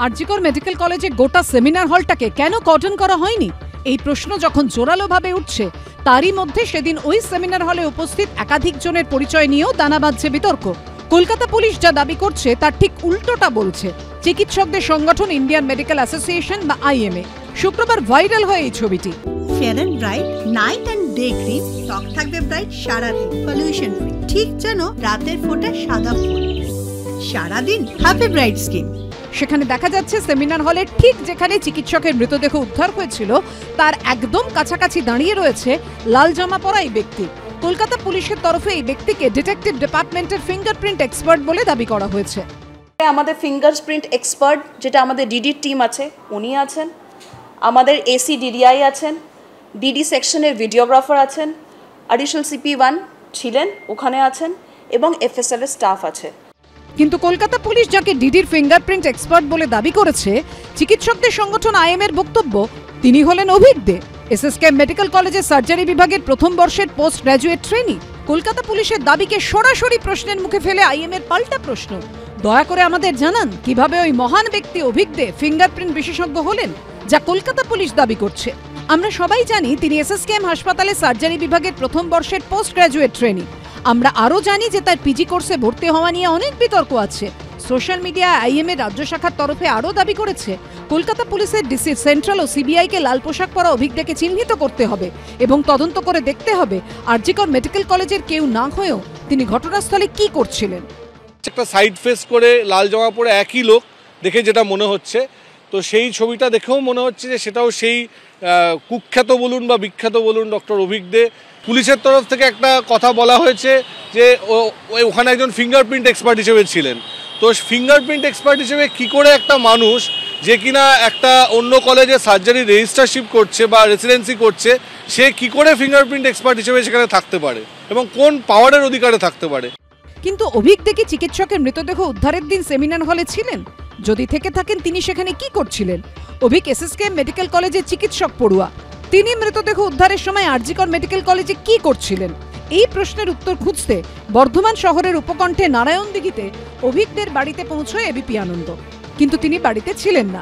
RG Kar medical কলেজে গোটা seminar হলটাকে কেন কর্ডন করা হয়নি, এই প্রশ্ন যখন জোরালোভাবে উঠছে, তারই মধ্যে সেদিন ওই সেমিনার হলে উপস্থিত একাধিক জনের পরিচয় নিয়েও দানা বাঁধছে বিতর্ক। কলকাতা পুলিশ যা দাবি করছে তার ঠিক উল্টোটা বলছে চিকিৎসকদের সংগঠন ইন্ডিয়ান মেডিকেল অ্যাসোসিয়েশন বা আইএমএ। শুক্রবার ভাইরাল হয় এই ছবিটি। Fair and bright night and day cream, ত্বক থাকবে ব্রাইট সারাদিন, পলিউশন ফ্রি, ঠিক যেন রাতের ফোঁটা সাদা ফুল, সারাদিন হ্যাপি ব্রাইট স্কিন। সেখানে দেখা যাচ্ছে সেমিনার হলে ঠিক যেখানে চিকিৎসকের মৃতদেহ উদ্ধার হয়েছিল তার একদম কাছাকাছি দাঁড়িয়ে রয়েছে লাল জামা পরা এই ব্যক্তি। কলকাতা পুলিশের তরফে এই ব্যক্তিকে ডিটেকটিভ ডিপার্টমেন্টের ফিঙ্গারপ্রিন্ট এক্সপার্ট বলে দাবি করা হয়েছে। আমাদের ফিঙ্গারপ্রিন্ট এক্সপার্ট যেটা আমাদের ডিডি টিম আছে উনি আছেন, আমাদের এসি ডিডিআই আছেন, ডিডি সেকশনের ভিডিওগ্রাফার আছেন, অ্যাডিশনাল সিপি1 ছিলেন ওখানে আছেন এবং এফএসএল এর স্টাফ আছে। কিন্তু কলকাতা পুলিশ যাকে ডিডির ফিঙ্গারপ্রিন্ট এক্সপার্ট বলে দাবি করেছে, চিকিৎসকদের সংগঠন আইএমএর বক্তব্য তিনি হলেন অভিক দে, এসএসকে মেডিকেল কলেজের সার্জারি বিভাগের প্রথম বর্ষের পোস্ট গ্র্যাজুয়েট ট্রেনি। কলকাতা পুলিশের দাবিকে সরাসরি প্রশ্নের মুখে ফেলে আইএমএর পাল্টা প্রশ্ন, দয়া করে আমাদের জানান কিভাবে ওই মহান ব্যক্তি অভিক দে ফিঙ্গারপ্রিন্ট বিশেষজ্ঞ হলেন যা কলকাতা পুলিশ দাবি করছে। আমরা সবাই জানি তিনি এসএসকেএম হাসপাতালে সার্জারি বিভাগের প্রথম বর্ষের পোস্ট গ্র্যাজুয়েট ট্রেনি। আমরা আরও জানি যে তার পিজি কোর্সে ভর্তি হওয়া নিয়ে অনেক বিতর্ক আছে। সোশ্যাল মিডিয়া আইএমএ রাজ্য শাখার তরফে আরও দাবি করেছে কলকাতা পুলিশের ডিসি সেন্ট্রাল ও সিবিআইকে লাল পোশাক পরা অভিক দেকে চিহ্নিত করতে হবে এবং তদন্ত করে দেখতে হবে আরজিকর মেডিকেল কলেজের কেউ না হয়েও তিনি ঘটনাস্থলে কি করছিলেন। একটা সাইড ফেস করে লাল জামা পরে একই লোক দেখে যেটা মনে হচ্ছে, তো সেই ছবিটা দেখেও মনে হচ্ছে যে সেটাও সেই কুখ্যাত বলুন বা বিখ্যাত বলুন ডক্টর অভিক দে। পুলিশের তরফ থেকে একটা কথা বলা হয়েছে যে ওখানে একজন ফিঙ্গারপ্রিন্ট এক্সপার্ট হিসেবে ছিলেন। তো ফিঙ্গারপ্রিন্ট এক্সপার্ট হিসেবে কি করে একটা মানুষ যে কিনা একটা অন্য কলেজে সার্জারি রেজিস্টারশিপ করছে বা রেসিডেন্সি করছে, সে কি করে ফিঙ্গারপ্রিন্ট এক্সপার্ট হিসেবে সেখানে থাকতে পারে এবং কোন পাওয়ারের অধিকারে থাকতে পারে। কিন্তু অভিক দে কি চিকিৎসকের মৃতদেহ উদ্ধারের দিন সেমিনার হলে ছিলেন? যদি থেকে থাকেন তিনি সেখানে কি করছিলেন? অভিক এসএসকেএম মেডিকেল কলেজের চিকিৎসক পড়ুয়া, তিনি মৃতদেহ উদ্ধারের সময় আরজিকর মেডিকেল কলেজে কি করছিলেন? এই প্রশ্নের উত্তর খুঁজতে বর্ধমান শহরের উপকণ্ঠে নারায়ণদিঘিতে অভিক দের বাড়িতে পৌঁছয় এবিপি আনন্দ, কিন্তু তিনি বাড়িতে ছিলেন না।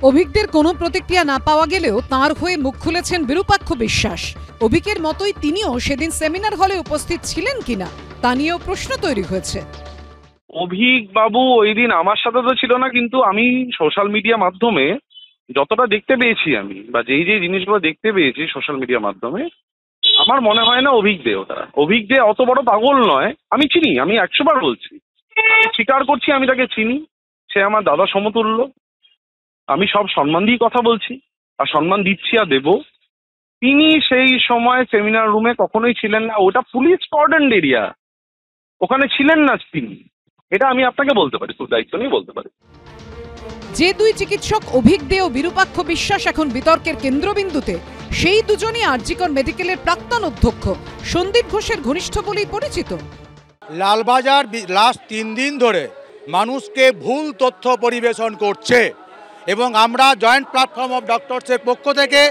অভিকদের কোনো প্রতিক্রিয়া না পাওয়া গেলেও তাঁর হয়ে মুখ খুলেছেন বিরূপাক্ষ বিশ্বাস। অভিকের মতোই তিনিও সেদিন সেমিনার হলে উপস্থিত ছিলেন কিনা তা নিয়েও প্রশ্ন তৈরি হয়েছে। অভিক বাবু ওই দিন আমার সাথে তো ছিল না, কিন্তু আমি সোশ্যাল মিডিয়া মাধ্যমে যতটা দেখতে পেয়েছি আমি বা যেই জিনিসগুলো দেখতে পেয়েছি সোশ্যাল মিডিয়া মাধ্যমে, আমার মনে হয় না অভিক দে ওটা। অভিক দে অত বড় পাগল নয়, আমি চিনি, আমি 100 বার বলছি, স্বীকার করছি আমি তাকে চিনি, সে আমার দাদা সমতুল্য। আমি সব সম্মান দিয়ে কথা বলছি আর সম্মান দিচ্ছি আর দেব। তিনি সেই সময় সেমিনার রুমে কখনোই ছিলেন না, ওটা পুলিশ কর্ডন এরিয়া, ওখানে ছিলেন না তিনি, এটা আমি আপনাকে বলতে পারি, খুব দায়িত্ব নিয়ে বলতে পারি। যে দুই চিকিৎসক অভিক দে ও বিরূপাক্ষ বিশ্বাস এখন বিতর্কের কেন্দ্রবিন্দুতে, সেই দুজনই আরজিকর মেডিকেলের প্রাক্তন অধ্যক্ষ সন্দীপ ঘোষের ঘনিষ্ঠ বলেই পরিচিত। লালবাজার লাস্ট 3 দিন ধরে মানুষকে ভুল তথ্য পরিবেশন করছে এবং আমরা জয়েন্ট প্ল্যাটফর্ম অফ ডক্টরসের পক্ষ থেকে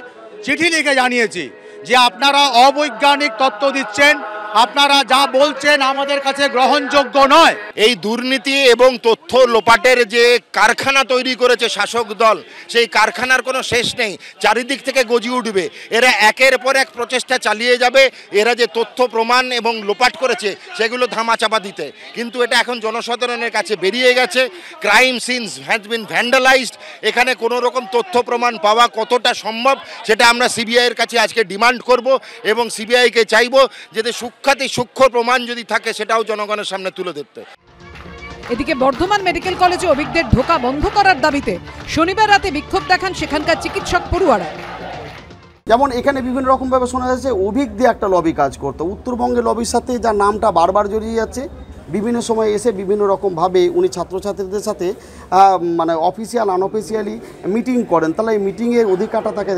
চিঠি লিখে জানিয়েছি যে আপনারা অবৈজ্ঞানিক তথ্য দিচ্ছেন, আপনারা যা বলছেন আমাদের কাছে গ্রহণযোগ্য নয়। এই দুর্নীতি এবং তথ্য লোপাটের যে কারখানা তৈরি করেছে শাসক দল, সেই কারখানার কোনো শেষ নেই, চারিদিক থেকে গজিয়ে উঠবে। এরা একের পর এক প্রচেষ্টা চালিয়ে যাবে, এরা যে তথ্য প্রমাণ এবং লোপাট করেছে সেগুলো ধামাচাপা দিতে। কিন্তু এটা এখন জনসাধারণের কাছে বেরিয়ে গেছে। Crime scenes has been vandalised. এখানে কোনো রকম তথ্য প্রমাণ পাওয়া কতটা সম্ভব সেটা আমরা সিবিআইয়ের কাছে আজকে ডিমান্ড করব এবং সিবিআইকে চাইব যাতে সূক্ষ্ম প্রমাণ যদি থাকে সেটাও জনগণের সামনে তুলে ধরতে। এদিকে বর্ধমান মেডিকেল কলেজে অভিকদের ঢোকা বন্ধ করার দাবিতে শনিবার রাতে বিক্ষোভ দেখান সেখানকার চিকিৎসক পড়ুয়ারা। যেমন এখানে বিভিন্ন রকমভাবে শোনা যাচ্ছে অভিক দিয়ে একটা লবি কাজ করতো, উত্তরবঙ্গের লবির সাথে যার নামটা বারবার জড়িয়ে যাচ্ছে। বিভিন্ন সময় এসে বিভিন্ন রকমভাবে উনি ছাত্রছাত্রীদের সাথে মানে অফিসিয়াল আনঅফিসিয়ালি মিটিং করেন, তাহলে এই মিটিংয়ের অধিকারটা তাকে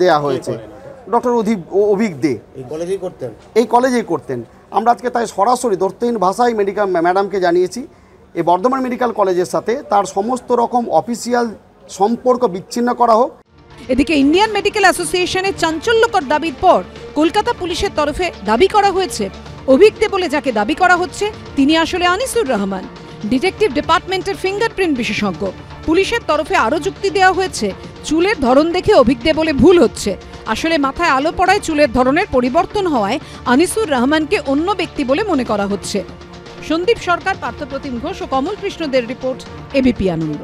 দেওয়া হয়েছে। ডক্টর অভিক দে এই কলেজেই করতেন। আমরা আজকে তাই সরাসরি দর্থহীন ভাষায় ম্যাডামকে জানিয়েছি এই বর্ধমান মেডিকেল কলেজের সাথে তার সমস্ত রকম অফিসিয়াল সম্পর্ক বিচ্ছিন্ন করা হোক। এদিকে ইন্ডিয়ান মেডিকেল অ্যাসোসিয়েশনের চাঞ্চল্যকর দাবির পর কলকাতা পুলিশের তরফে দাবি করা হয়েছে অভিক দে বলে যাকে দাবি করা হচ্ছে তিনি আসলে আনিসুর রহমান, ডিটেকটিভ ডিপার্টমেন্টের ফিঙ্গারপ্রিন্ট বিশেষজ্ঞ। পুলিশের তরফে আরও যুক্তি দেওয়া হয়েছে চুলের ধরন দেখে অভিক দে বলে ভুল হচ্ছে, আসলে মাথায় আলো পড়ায় চুলের ধরনের পরিবর্তন হওয়ায় আনিসুর রহমানকে অন্য ব্যক্তি বলে মনে করা হচ্ছে। সন্দীপ সরকার, পার্থপ্রতিম ঘোষ ও কমল কৃষ্ণদের রিপোর্ট, এবিপি আনন্দ।